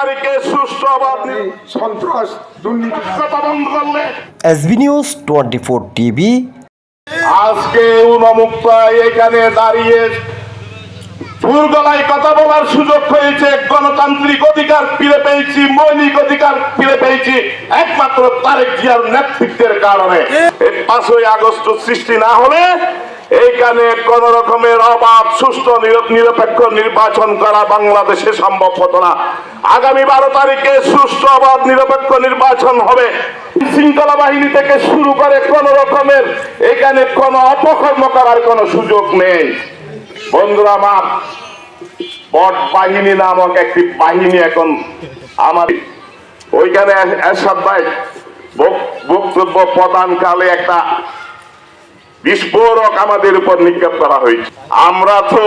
তারিখে সুষ্ঠু সন্ত্রাস দুর্নীতি বন্ধ করলে এসবি নিউজ 24 টিভি আজকে উন্মুক্ত এখানে দাঁড়িয়ে সুর গলায় কথা বলার সুযোগ হয়েছে। গণতান্ত্রিক অধিকার ফিরে পেয়েছি, মৌলিক অধিকার ফিরে পেয়েছি একমাত্র তারেক জিয়ার নেতৃত্বের কারণে। 5ই আগস্ট সৃষ্টি না হলে এইখানে কোন রকমের অবাধ সুষ্ঠু নিরপেক্ষ নির্বাচন করা বাংলাদেশে সম্ভব হতো না। আগামী 12 তারিখে সুষ্ঠু অবাধ নিরপেক্ষ নির্বাচন হবে। শৃঙ্খলা বাহিনী থেকে শুরু করে কোন রকমের এখানে কোন অপকর্ম করার কোন সুযোগ নেই। বন্ধুরা আমার, পট বাহিনী নামক একটি বাহিনী এখন আমার ওইখানে এরশাদ ভাই বক্তব্য প্রদানকালে একটা বিস্ফোরক আমাদের উপর নিক্ষেপ করা হয়েছে। আমরা তো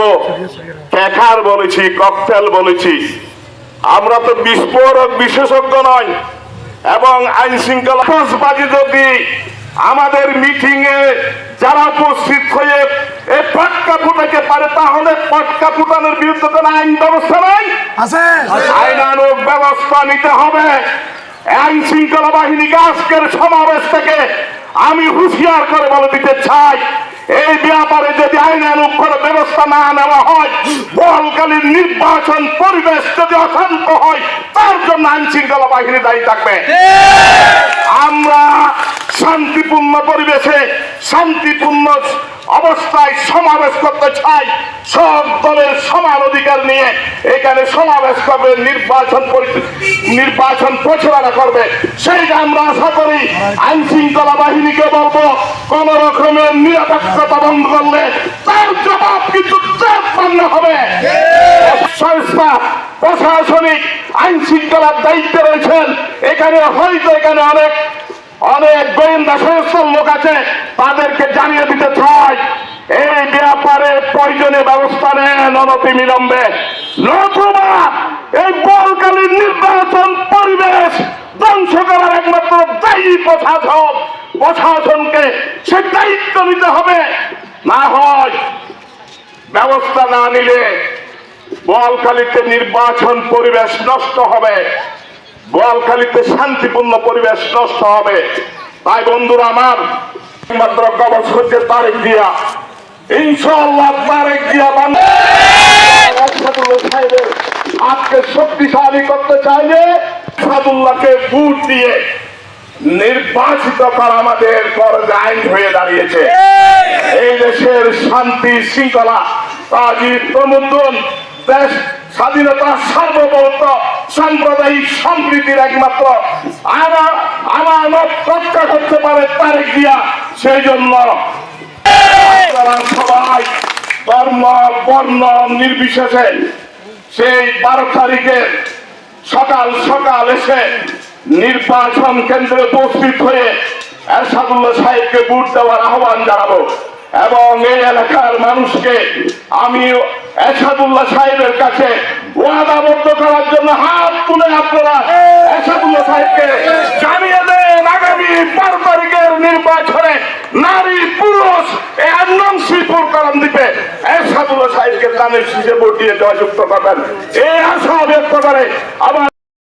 ক্যাকার বলেছি, ককটেল বলেছি, আমরা তো বিস্ফোরক বিশেষজ্ঞ নয়। এবং আইন শৃঙ্খলা বাজি যদি আমাদের মিটিং এ যারা উপস্থিত হয়ে এই পটকা ফুটাতে পারে, তাহলে পটকা ফুটানোর বিরুদ্ধে কোন আইন ব্যবস্থা নাই, আইনানুগ ব্যবস্থা নিতে হবে। আইন শৃঙ্খলা বাহিনীকে আজকের সমাবেশ থেকে আমি হুঁশিয়ার করে বলে দিতে চাই, এই ব্যাপারে যদি আইনানুগ কোনো ব্যবস্থা না নেওয়া হয়, বোয়ালখালীর নির্বাচন পরিবেশ যদি অশান্ত হয়, তার জন্য আইন শৃঙ্খলা বাহিনী দায়ী থাকবে। আমরা শান্তিপূর্ণ পরিবেশে শান্তিপূর্ণ অবস্থায় সমাবেশ করতে চাই। সব দলের সমান অধিকার নিয়ে এখানে সমাবেশ করবে, নির্বাচন পরিচালনা করবে। সেইটা আমরা আশা করি। আইন শৃঙ্খলা বাহিনীকে বলবো, কোন রকমের নিরপেক্ষতা বন্ধ করলে তার জবাব কিন্তু মান্য হবে। সংস্থা প্রশাসনিক আইন শৃঙ্খলার দায়িত্বে রয়েছেন। এখানে হয়তো এখানে অনেক গোয়েন্দা সংস্থার লোক আছে, তাদেরকে জানিয়ে দিতে চাই, এই ব্যাপারে প্রয়োজনীয় ব্যবস্থা নেন অনতিবিলম্বে। নতুবা এই বোয়ালখালীর নির্বাচন পরিবেশ ধ্বংস করার একমাত্র দায়ী প্রশাসনকে সে দায়িত্ব নিতে হবে। না হয় ব্যবস্থা না নিলে বোয়ালখালীতে নির্বাচন পরিবেশ নষ্ট হবে, বোয়ালখালীতে শান্তিপূর্ণ পরিবেশ নষ্ট হবে। তাই বন্ধুরা আমার, মাত্র কবচ হচ্ছে তারেক জিয়া। ইনশাআল্লাহ তারেক জিয়া সাহেবের আজকে শক্তিশালী করতে চাইলে সাদুল্লাহকে ভোট দিয়ে নির্বাচিত করা আমাদের আইন হয়ে দাঁড়িয়েছে। এই দেশের শান্তি শৃঙ্খলা তাজিদ প্রমোদন, দেশ স্বাধীনতা, সার্বভৌমত্ব, সাম্প্রদায়িক সম্প্রীতির একমাত্র আমানত রক্ষা করতে পারে তারেক জিয়া। সেই জন্য সবাই ধর্ম বর্ণ নির্বিশেষে সেই 12 তারিখে সকাল সকাল এসে নির্বাচন কেন্দ্রে উপস্থিত হয়ে এরশাদুল্লাহ সাহেবকে ভোট দেওয়ার আহ্বান জানাবো। এবং এই এলাকার মানুষকে আমি এরশাদুল্লাহ সাহেবের কাছে ওয়াদাবদ্ধ করার জন্য হাত তুলে আপনারা এরশাদুল্লাহ সাহেবকে জানিয়ে দেন, আগামী 12 তারিখের নির্বাচনে নারী পুরুষ এই শ্রীপুর করণ দ্বীপে এরশাদুল্লাহ সাহেবকে দানের শীষে ভোট দিয়ে দেওয়া যুক্ত করবেন, এই আশা ব্যক্ত করে আবার